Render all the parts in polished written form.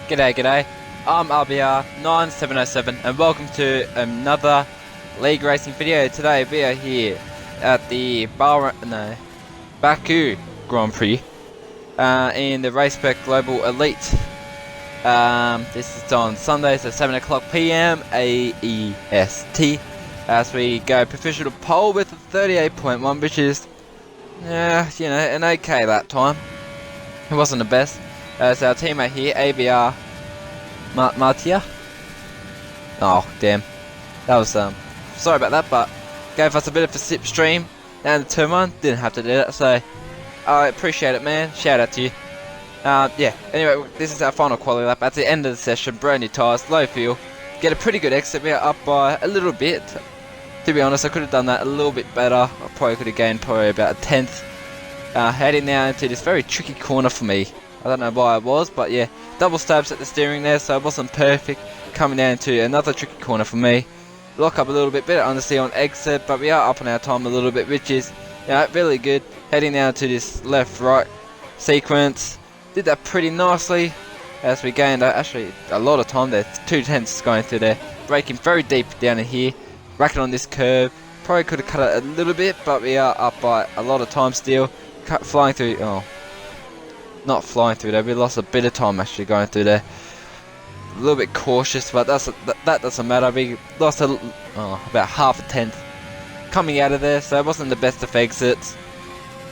G'day, I'm RBR9707 and welcome to another league racing video. Today we are here at the Baku Grand Prix in the Racespec Global Elite. This is on Sundays at 7 o'clock PM AEST as we go professional pole with a 38.1, which is, an okay lap time. It wasn't the best. As our teammate here, ABR Martia. Oh damn, that was sorry about that, but gave us a bit of a slipstream down the turn one. Didn't have to do that, so I appreciate it, man. Shout out to you. Anyway, this is our final quality lap. At the end of the session, brand new tyres, low fuel, get a pretty good exit. We are up by a little bit. To be honest, I could have done that a little bit better. I probably could have gained about a tenth. Heading now into this very tricky corner for me. I don't know why it was, but yeah, double stabs at the steering there, so it wasn't perfect. Coming down to another tricky corner for me. Lock up a little bit better, honestly, on exit, but we are up on our time a little bit, which is really good. Heading down to this left-right sequence. Did that pretty nicely as we gained actually a lot of time there. 2 tenths going through there. Braking very deep down in here. Racking on this curve. Probably could have cut it a little bit, but we are up by a lot of time still. Flying through. Oh. Not flying through there, we lost a bit of time actually going through there. A little bit cautious, but that doesn't matter. We lost about half a tenth coming out of there, so it wasn't the best of exits.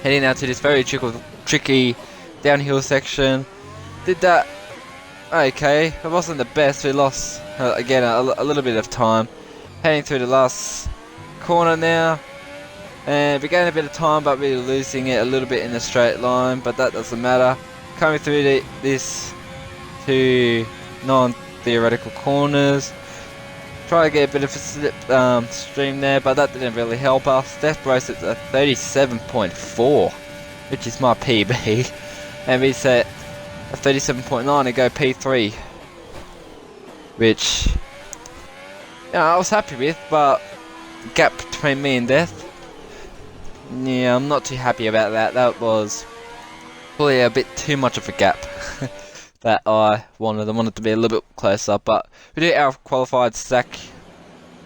Heading out to this very tricky downhill section. Did that okay. It wasn't the best. We lost again a little bit of time. Heading through the last corner now. And we gained a bit of time, but we're losing it a little bit in the straight line, but that doesn't matter. Coming through this 2 non-theoretical corners. Try to get a bit of a slip stream there, but that didn't really help us. Dethbro sits at 37.4, which is my PB. And we set a 37.9 and go P3. Which, I was happy with, but the gap between me and Death, yeah, I'm not too happy about that. That was probably a bit too much of a gap that I wanted. I wanted to be a little bit closer, but we do our qualified stack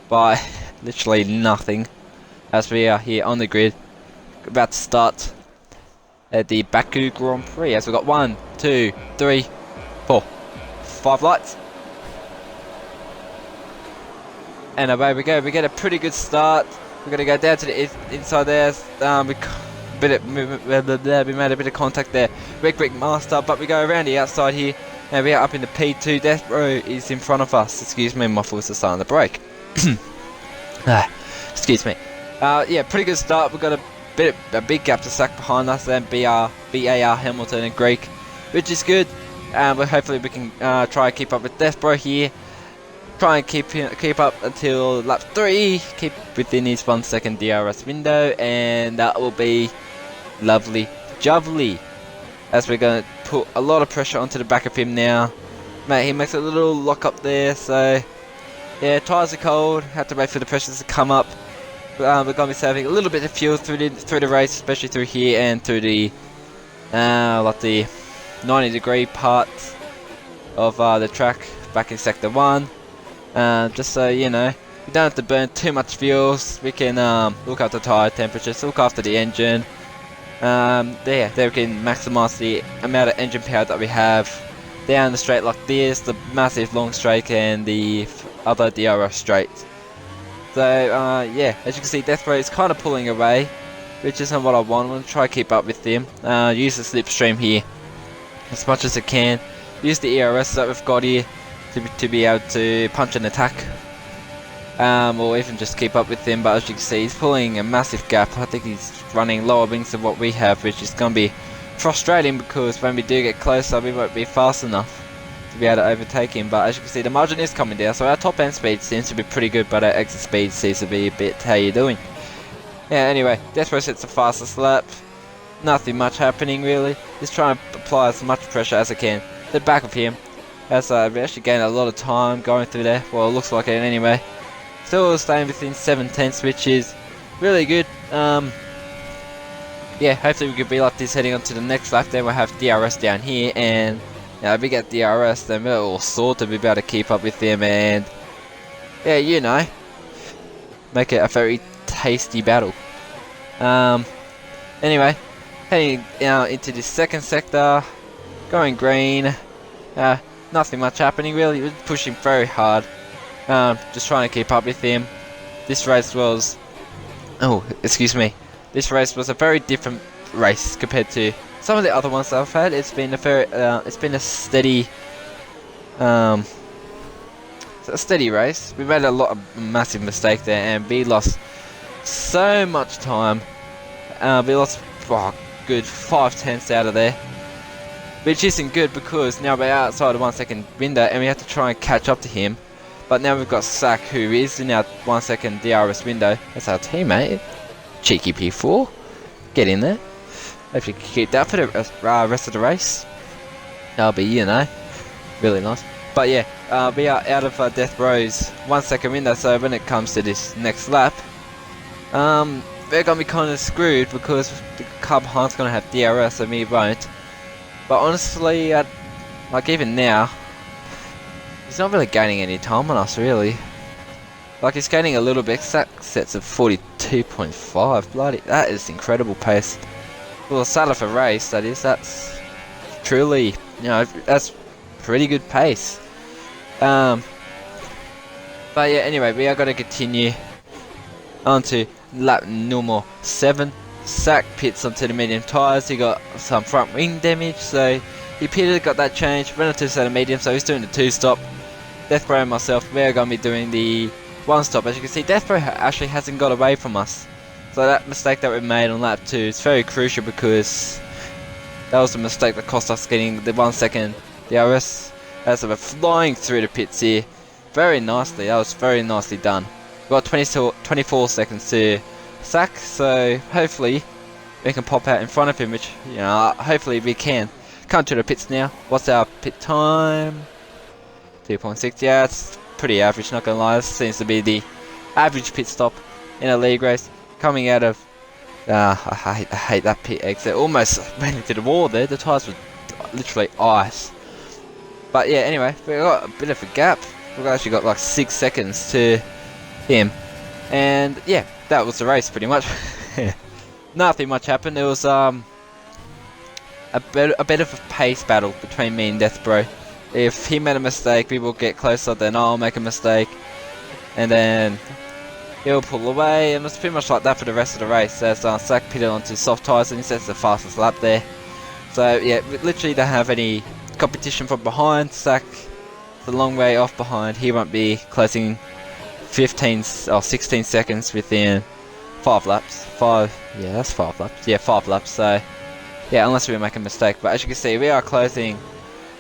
by literally nothing as we are here on the grid about to start at the Baku Grand Prix. As we've got 1, 2, 3, 4, 5 lights. And away we go. We get a pretty good start. We're going to go down to the inside there. We made a bit of contact there with Greekmaster, but we go around the outside here, and we are up in the P2. Dethbro is in front of us. Excuse me, my voice is starting to break. Excuse me. Pretty good start. We've got a big gap to stack behind us, then BAR, Hamilton and Greek, which is good. But hopefully we can try and keep up with Dethbro here. Try and keep up until lap 3, keep within his 1 second DRS window, and that will be lovely jubbly. As we're going to put a lot of pressure onto the back of him now. Mate, he makes a little lock up there, so yeah, tyres are cold, have to wait for the pressures to come up. We're going to be saving a little bit of fuel through the race, especially through here and through the 90-degree part of the track back in sector 1. Just so you know, we don't have to burn too much fuel. We can look after tyre temperatures, look after the engine. There we can maximise the amount of engine power that we have down the straight like this, the massive long straight and the other DRS straight. So as you can see, Dethbro is kind of pulling away, which isn't what I want. I want to try to keep up with him. Use the slipstream here as much as I can. Use the ERS that we've got here to be able to punch and attack, or even just keep up with him. But as you can see, he's pulling a massive gap. I think he's running lower wings than what we have, which is going to be frustrating because when we do get closer, we won't be fast enough to be able to overtake him. But as you can see, the margin is coming down, so our top end speed seems to be pretty good, but our exit speed seems to be a bit how you doing. Anyway, Dethbro sets the fastest lap. Nothing much happening really. Just trying to apply as much pressure as I can to the back of him. As we actually gained a lot of time going through there. Well, it looks like it anyway. Still staying within 7 tenths, which is really good. Yeah, hopefully we could be like this heading on to the next lap. Then we'll have DRS down here, and if we get DRS, then we're all sort of be able to keep up with him and, yeah, you know, make it a very tasty battle. Anyway, heading into the second sector, going green. Nothing much happening really. We're pushing very hard. Just trying to keep up with him. This race was, This race was a very different race compared to some of the other ones that I've had. It's been a steady, race. We made a lot of massive mistakes there, and we lost so much time. We lost good 5/10 out of there, which isn't good because now we're outside of 1 second window and we have to try and catch up to him. But now we've got Sack, who is in our 1 second DRS window. That's our teammate. Cheeky P4. Get in there. Hope you can keep that for the rest of the race. That'll be, you know, really nice. But yeah, we are out of Dethbro's 1 second window, so when it comes to this next lap, we're going to be kind of screwed because the car behind's going to have DRS and we won't. But honestly, like even now, he's not really gaining any time on us really. Like he's gaining a little bit. Sack sets of 42.5. Bloody, that is incredible pace. Well, the start of a race, that is. That's truly, you know, that's pretty good pace. But yeah, anyway, we are going to continue on to lap number 7. Sack pits onto the medium tyres. He got some front wing damage, so he pitted, got that changed, went onto a set of medium, so he's doing the 2-stop. Dethbro and myself, we're going to be doing the 1-stop. As you can see, Dethbro actually hasn't got away from us. So that mistake that we made on lap 2 is very crucial because that was the mistake that cost us getting the 1 second DRS. As we're flying through the pits here, very nicely. That was very nicely done. We got 24 seconds to Sack, so hopefully we can pop out in front of him, which, you know, hopefully we can. Come to the pits now. What's our pit time? 2.6. Yeah, it's pretty average, not gonna lie. This seems to be the average pit stop in a league race. Coming out of, I hate that pit exit. Almost ran into the wall there. The tyres were literally ice. But yeah, anyway, we got a bit of a gap. We've actually got like 6 seconds to him, and yeah, that was the race pretty much. Nothing much happened. There was a bit of a pace battle between me and Dethbro. If he made a mistake, we will get closer, then I'll make a mistake, and then he'll pull away, and it's pretty much like that for the rest of the race. As Sack pitted onto soft tyres and he sets the fastest lap there. So yeah, we literally don't have any competition from behind. Sack is a long way off behind. He won't be closing 15 or 16 seconds within 5 laps. 5, yeah, that's 5 laps. Yeah, 5 laps. So yeah, unless we make a mistake. But as you can see, we are closing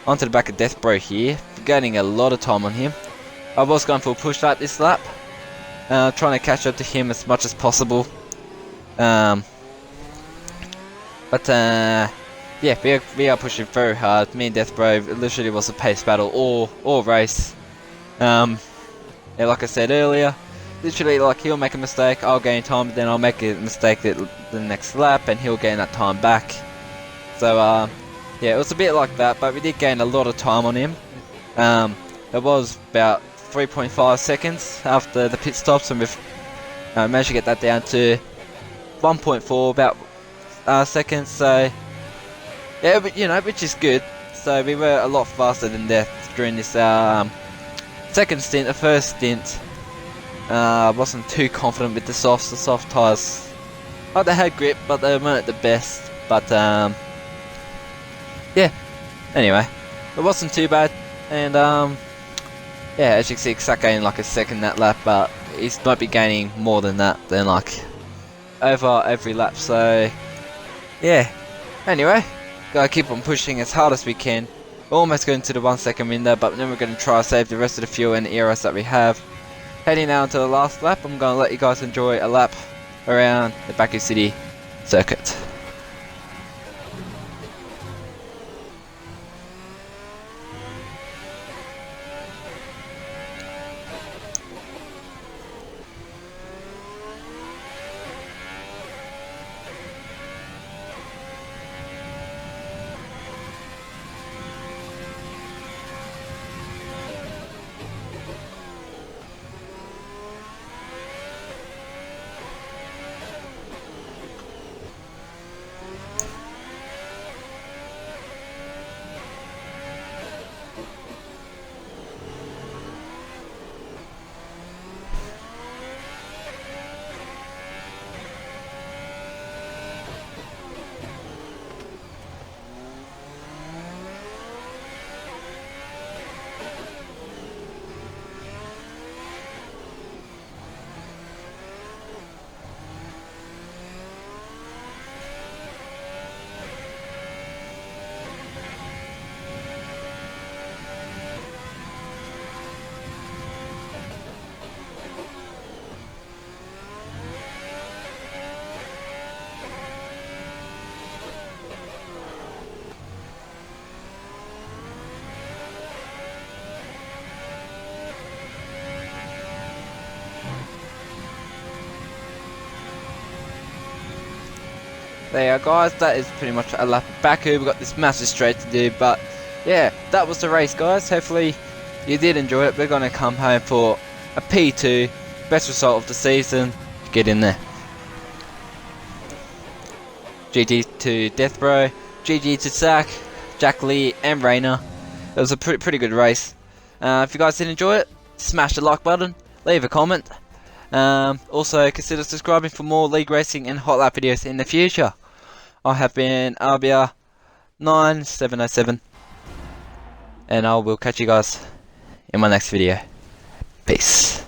onto the back of Dethbro here, gaining a lot of time on him. I was going for a push start this lap, trying to catch up to him as much as possible. Yeah, we are pushing very hard. Me and Dethbro, it literally was a pace battle all race. Yeah, like I said earlier, literally like he'll make a mistake, I'll gain time, then I'll make a mistake the next lap, and he'll gain that time back. So yeah, it was a bit like that, but we did gain a lot of time on him. It was about 3.5 seconds after the pit stops, and we've managed to get that down to 1.4 about seconds. So yeah, but, you know, which is good. So we were a lot faster than Death during this second stint. The first stint, I wasn't too confident with the softs. The soft tyres, oh, they had grip, but they weren't the best. But yeah, anyway, it wasn't too bad. And yeah, as you can see, Sack gained like a second that lap, but he might be gaining more than that, than like over every lap. So yeah, anyway, gotta keep on pushing as hard as we can. We're almost going to the 1 second window, but then we're going to try to save the rest of the fuel and ERS that we have. Heading now to the last lap, I'm going to let you guys enjoy a lap around the Baku City circuit. there you go, guys. That is pretty much a lap of Baku. We've got this massive straight to do, but yeah, that was the race, guys. Hopefully you did enjoy it. We're going to come home for a P2, best result of the season. Get in there. GG to Dethbro, GG to Zach, Jack Lee and Rayner. It was a pretty good race. If you guys did enjoy it, smash the like button, leave a comment. Also consider subscribing for more league racing and hot lap videos in the future. I have been RBR 9707, and I will catch you guys in my next video. Peace.